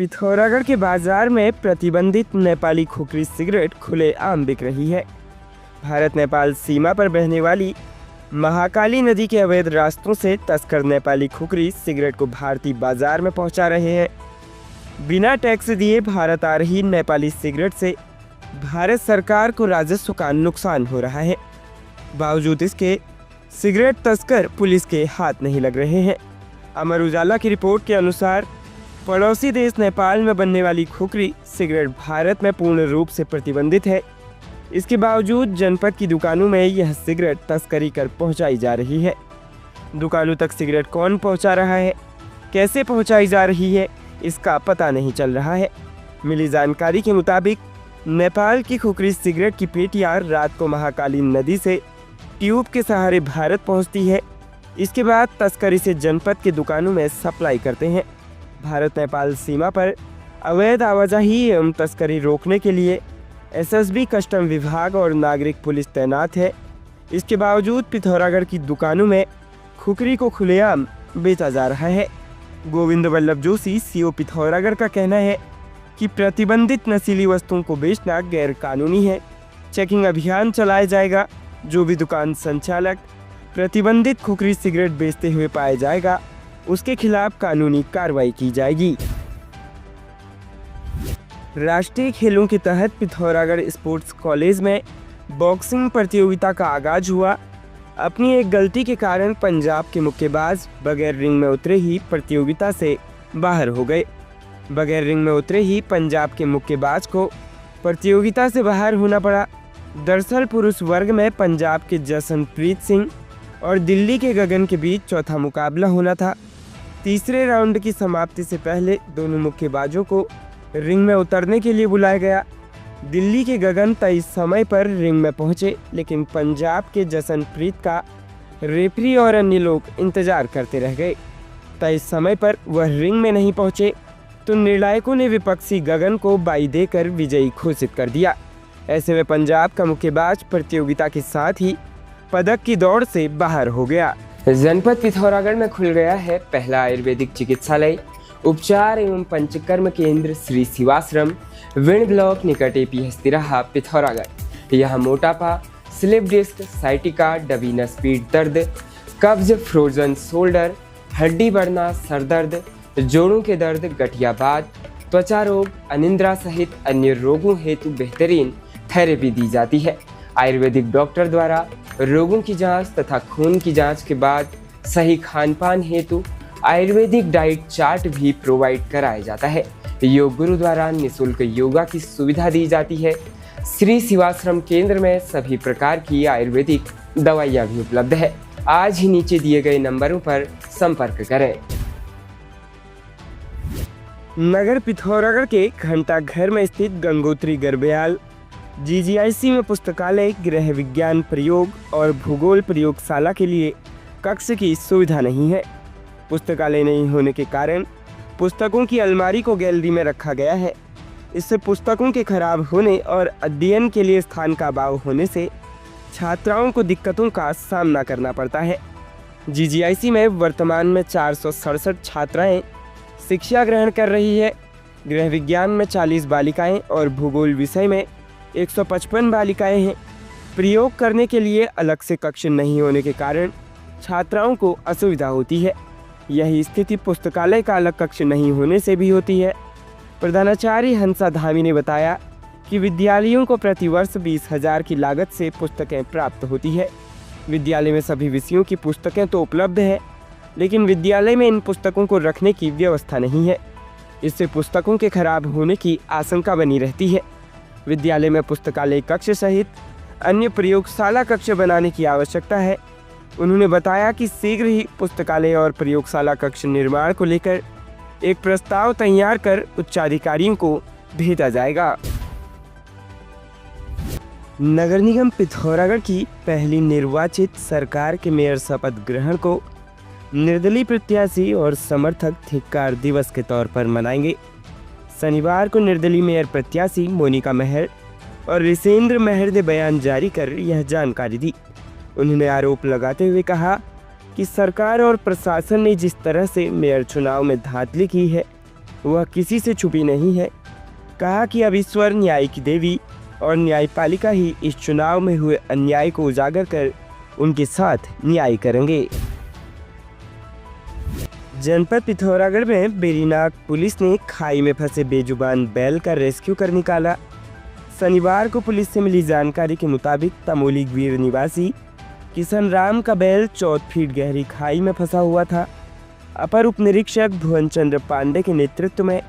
पिथौरागढ़ के बाजार में प्रतिबंधित नेपाली खुखरी सिगरेट खुलेआम बिक रही है। भारत नेपाल सीमा पर बहने वाली महाकाली नदी के अवैध रास्तों से तस्कर नेपाली खुखरी सिगरेट को भारतीय बाजार में पहुंचा रहे हैं। बिना टैक्स दिए भारत आ रही नेपाली सिगरेट से भारत सरकार को राजस्व का नुकसान हो रहा है। बावजूद इसके सिगरेट तस्कर पुलिस के हाथ नहीं लग रहे हैं। अमर उजाला की रिपोर्ट के अनुसार पड़ोसी देश नेपाल में बनने वाली खुखरी सिगरेट भारत में पूर्ण रूप से प्रतिबंधित है। इसके बावजूद जनपद की दुकानों में यह सिगरेट तस्करी कर पहुंचाई जा रही है। दुकानों तक सिगरेट कौन पहुंचा रहा है, कैसे पहुंचाई जा रही है, इसका पता नहीं चल रहा है। मिली जानकारी के मुताबिक नेपाल की खुखरी सिगरेट की पेटियां रात को महाकाली नदी से ट्यूब के सहारे भारत पहुंचती है। इसके बाद तस्कर इसे जनपद के दुकानों में सप्लाई करते हैं। भारत नेपाल सीमा पर अवैध आवाजाही एवं तस्करी रोकने के लिए एसएसबी कस्टम विभाग और नागरिक पुलिस तैनात है। इसके बावजूद पिथौरागढ़ की दुकानों में खुखरी को खुलेआम बेचा जा रहा है। गोविंद वल्लभ जोशी सीओ पिथौरागढ़ का कहना है कि प्रतिबंधित नशीली वस्तुओं को बेचना गैर कानूनी है। चेकिंग अभियान चलाया जाएगा। जो भी दुकान संचालक प्रतिबंधित खुखरी सिगरेट बेचते हुए पाया जाएगा उसके खिलाफ कानूनी कार्रवाई की जाएगी। राष्ट्रीय खेलों के तहत पिथौरागढ़ स्पोर्ट्स कॉलेज में बॉक्सिंग प्रतियोगिता का आगाज हुआ। अपनी एक गलती के कारण पंजाब के मुक्केबाज बगैर रिंग में उतरे ही प्रतियोगिता से बाहर हो गए। बगैर रिंग में उतरे ही पंजाब के मुक्केबाज को प्रतियोगिता से बाहर होना पड़ा। दरअसल पुरुष वर्ग में पंजाब के जसनप्रीत सिंह और दिल्ली के गगन के बीच चौथा मुकाबला होना था। तीसरे राउंड की समाप्ति से पहले दोनों मुक्केबाजों को रिंग में उतरने के लिए बुलाया गया। दिल्ली के गगन तय समय पर रिंग में पहुंचे, लेकिन पंजाब के जसनप्रीत का रेफरी और अन्य लोग इंतजार करते रह गए। तय समय पर वह रिंग में नहीं पहुंचे तो निर्णायकों ने विपक्षी गगन को बाई देकर विजयी घोषित कर दिया। ऐसे में पंजाब का मुक्केबाज प्रतियोगिता के साथ ही पदक की दौड़ से बाहर हो गया। जनपद पिथौरागढ़ में खुल गया है पहला आयुर्वेदिक चिकित्सालय, उपचार एवं पंचकर्म केंद्र श्री शिवाश्रम, विण ब्लॉक निकट एपी हस्तिराहा पिथौरागढ़। यहाँ मोटापा, स्लिप डिस्क, साइटिका, डबीनस पीठ दर्द, कब्ज, फ्रोजन शोल्डर, हड्डी बढ़ना, सर दर्द, जोड़ों के दर्द, गठियाबाद, त्वचा रोग, अनिद्रा सहित अन्य रोगों हेतु बेहतरीन थेरेपी दी जाती है। आयुर्वेदिक डॉक्टर द्वारा रोगों की जांच तथा खून की जांच के बाद सही खान पान हेतु आयुर्वेदिक डाइट चार्ट भी प्रोवाइड कराया जाता है। योग गुरु द्वारा निःशुल्क योगा की सुविधा दी जाती है। श्री शिवाश्रम केंद्र में सभी प्रकार की आयुर्वेदिक दवाइयाँ भी उपलब्ध है। आज ही नीचे दिए गए नंबरों पर संपर्क करें। नगर पिथौरागढ़ के घंटा घर में स्थित गंगोत्री गर्भयाल जीजीआईसी में पुस्तकालय, गृह विज्ञान प्रयोग और भूगोल प्रयोगशाला के लिए कक्ष की सुविधा नहीं है। पुस्तकालय नहीं होने के कारण पुस्तकों की अलमारी को गैलरी में रखा गया है। इससे पुस्तकों के खराब होने और अध्ययन के लिए स्थान का अभाव होने से छात्राओं को दिक्कतों का सामना करना पड़ता है। जीजीआईसी में वर्तमान में 467 छात्राएं शिक्षा ग्रहण कर रही है। गृह विज्ञान में 40 बालिकाएं और भूगोल विषय में 155 बालिकाएं हैं। प्रयोग करने के लिए अलग से कक्ष नहीं होने के कारण छात्राओं को असुविधा होती है। यही स्थिति पुस्तकालय का अलग कक्ष नहीं होने से भी होती है। प्रधानाचार्य हंसा धामी ने बताया कि विद्यालयों को प्रतिवर्ष 20,000 की लागत से पुस्तकें प्राप्त होती है। विद्यालय में सभी विषयों की पुस्तकें तो उपलब्ध है, लेकिन विद्यालय में इन पुस्तकों को रखने की व्यवस्था नहीं है। इससे पुस्तकों के खराब होने की आशंका बनी रहती है। विद्यालय में पुस्तकालय कक्ष सहित अन्य प्रयोगशाला कक्ष बनाने की आवश्यकता है। उन्होंने बताया कि शीघ्र ही पुस्तकालय और प्रयोगशाला कक्ष निर्माण को लेकर एक प्रस्ताव तैयार कर उच्चाधिकारियों को भेजा जाएगा। नगर निगम पिथौरागढ़ की पहली निर्वाचित सरकार के मेयर शपथ ग्रहण को निर्दलीय प्रत्याशी और समर्थक धिक्कार दिवस के तौर पर मनाएंगे। शनिवार को निर्दलीय मेयर प्रत्याशी मोनिका मेहर और ऋषेंद्र मेहर ने बयान जारी कर यह जानकारी दी। उन्होंने आरोप लगाते हुए कहा कि सरकार और प्रशासन ने जिस तरह से मेयर चुनाव में धांधली की है वह किसी से छुपी नहीं है। कहा कि अब ईश्वर न्याय की देवी और न्यायपालिका ही इस चुनाव में हुए अन्याय को उजागर कर उनके साथ न्याय करेंगे। जनपद पिथौरागढ़ में बेरीनाग पुलिस ने खाई में फंसे बेजुबान बैल का रेस्क्यू कर निकाला। शनिवार को पुलिस से मिली जानकारी के मुताबिक तमोली ग्वीर निवासी किशन राम का बैल 14 फीट गहरी खाई में फंसा हुआ था। अपर उप निरीक्षक भुवन चंद्र पांडे के नेतृत्व में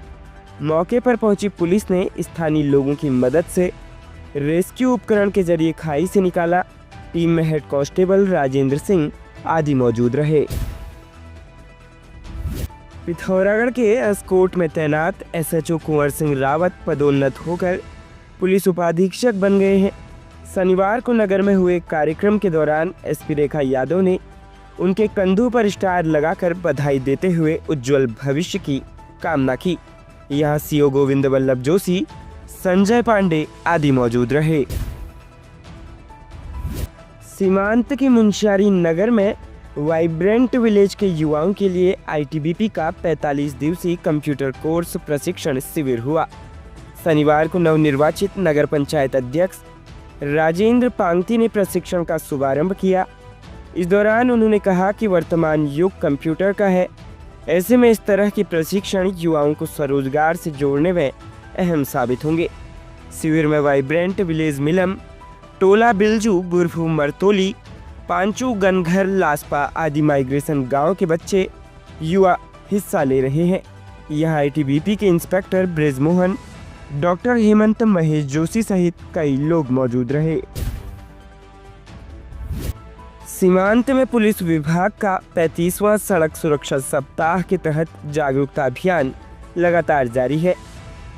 मौके पर पहुंची पुलिस ने स्थानीय लोगों की मदद से रेस्क्यू उपकरण के जरिए खाई से निकाला। टीम में हेड कांस्टेबल राजेंद्र सिंह आदि मौजूद रहे। पिथौरागढ़ के अस्कोट में तैनात एसएचओ कुंवर सिंह रावत पदोन्नत होकर पुलिस उपाधीक्षक बन गए हैं। शनिवार को नगर में हुए कार्यक्रम के दौरान एसपी रेखा यादव ने उनके कंधों पर स्टार लगाकर बधाई देते हुए उज्जवल भविष्य की कामना की। यहाँ सीओ गोविंद वल्लभ जोशी, संजय पांडे आदि मौजूद रहे। सीमांत के मुंशियारी नगर में वाइब्रेंट विलेज के युवाओं के लिए आईटीबीपी का 45 दिवसीय कंप्यूटर कोर्स प्रशिक्षण शिविर हुआ। शनिवार को नवनिर्वाचित नगर पंचायत अध्यक्ष राजेंद्र पांगती ने प्रशिक्षण का शुभारंभ किया। इस दौरान उन्होंने कहा कि वर्तमान युग कंप्यूटर का है, ऐसे में इस तरह के प्रशिक्षण युवाओं को स्वरोजगार से जोड़ने में अहम साबित होंगे। शिविर में वाइब्रेंट विलेज मिलम, टोला बिलजू, बुरफू मरतोली, पांचू, गनघर, लासपा आदि माइग्रेशन गांव के बच्चे युवा हिस्सा ले रहे हैं। यहाँ आईटीबीपी के इंस्पेक्टर ब्रिजमोहन, डॉक्टर हेमंत महेश जोशी सहित कई लोग मौजूद रहे। सीमांत में पुलिस विभाग का 35वां सड़क सुरक्षा सप्ताह के तहत जागरूकता अभियान लगातार जारी है।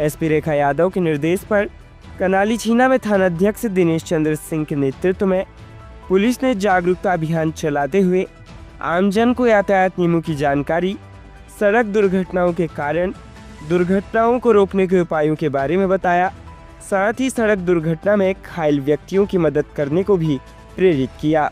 एसपी रेखा यादव के निर्देश पर कनाली छीना में थानाध्यक्ष दिनेश चंद्र सिंह के नेतृत्व में पुलिस ने जागरूकता अभियान चलाते हुए आमजन को यातायात नियमों की जानकारी, सड़क दुर्घटनाओं के कारण, दुर्घटनाओं को रोकने के उपायों के बारे में बताया। साथ ही सड़क दुर्घटना में घायल व्यक्तियों की मदद करने को भी प्रेरित किया।